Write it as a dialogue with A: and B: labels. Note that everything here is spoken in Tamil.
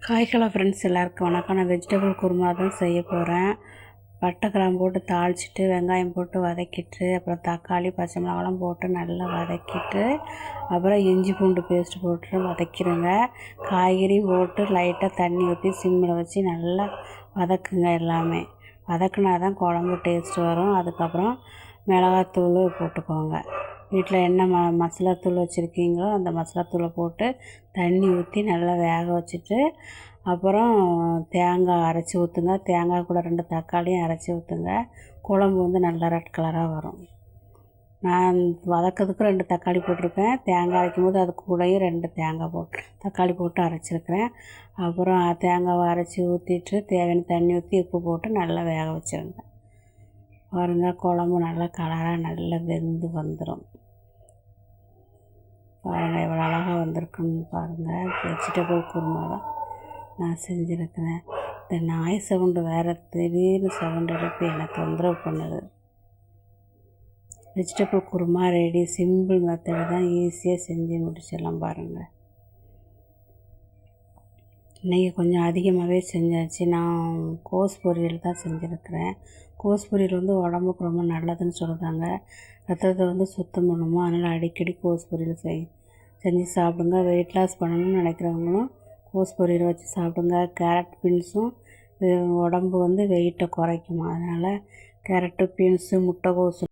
A: ஹலோ ஃப்ரெண்ட்ஸ், எல்லாருக்கும் வணக்கம். நான் வெஜிடபிள் குருமா தான் செய்ய போகிறேன். பட்டை கிராம்பு போட்டு தாளிச்சிட்டு வெங்காயம் போட்டு வதக்கிட்டு அப்புறம் தக்காளி பச்சை மிளகாலாம் போட்டு நல்லா வதக்கிட்டு அப்புறம் இஞ்சி பூண்டு பேஸ்ட்டு போட்டு வதக்கிடுங்க. காய்கறி போட்டு லைட்டாக தண்ணி ஊற்றி சிம்மில் வச்சு நல்லா வதக்குங்க. எல்லாமே வதக்குனா தான் குழம்பு டேஸ்ட் வரும். அதுக்கப்புறம் மிளகாத்தூள் போட்டுக்கோங்க. வீட்டில் என்ன மசாலாத்தூள் வச்சுருக்கீங்களோ அந்த மசாலாத்தூளை போட்டு தண்ணி ஊற்றி நல்லா வேக வச்சுட்டு அப்புறம் தேங்காய் அரைச்சி ஊற்றுங்க. தேங்காய் கூட 2 தக்காளியும் அரைச்சி ஊற்றுங்க. குழம்பு வந்து நல்லா ரெட் கலராக வரும். நான் வதக்கிறதுக்கு 2 தக்காளி போட்டிருக்கேன். தேங்காய் அரைக்கும்போது அது கூடயும் 2 தேங்காய் தக்காளி போட்டு அரைச்சிருக்கிறேன். அப்புறம் தேங்காவை அரைச்சி ஊற்றிட்டு தேவையான தண்ணி ஊற்றி உப்பு போட்டு நல்லா வேக வச்சுருங்க. பாருங்கள், குழம்பு நல்லா கலராக நல்லா வெந்து வந்துடும். பாருங்கள் எவ்வளோ அழகாக வந்திருக்குன்னு பாருங்கள். வெஜிடபிள் குருமா தான் நான் செஞ்சுருக்கிறேன். இந்த நாய் சவுண்டு வேறு திடீர்னு சவுண்டு எடுத்து என்னை தொந்தரவு பண்ணுது. Vegetable kurma ready. Simple method தான், ஈஸியாக செஞ்சு முடிச்சிடலாம். பாருங்கள், இன்றைக்கி கொஞ்சம் அதிகமாகவே செஞ்சாச்சு. நான் கோஸ் பொரியல் தான் செஞ்சுருக்கிறேன். கோஸ் பொரியல் வந்து உடம்புக்கு ரொம்ப நல்லதுன்னு சொல்கிறாங்க. ரத்தத்தை வந்து சுத்தம் பண்ணுமோ, அதனால் அடிக்கடி கோஸ் பொரியல் செஞ்சு சாப்பிடுங்க. வெயிட் லாஸ் பண்ணணும்னு நினைக்கிறவங்களும் கோஸ் பொரியல் வச்சு சாப்பிடுங்க. கேரட் பீன்ஸும் உடம்பு வந்து வெயிட்டை குறைக்குமா, அதனால் கேரட்டு பீன்ஸு முட்டைக்கோஸு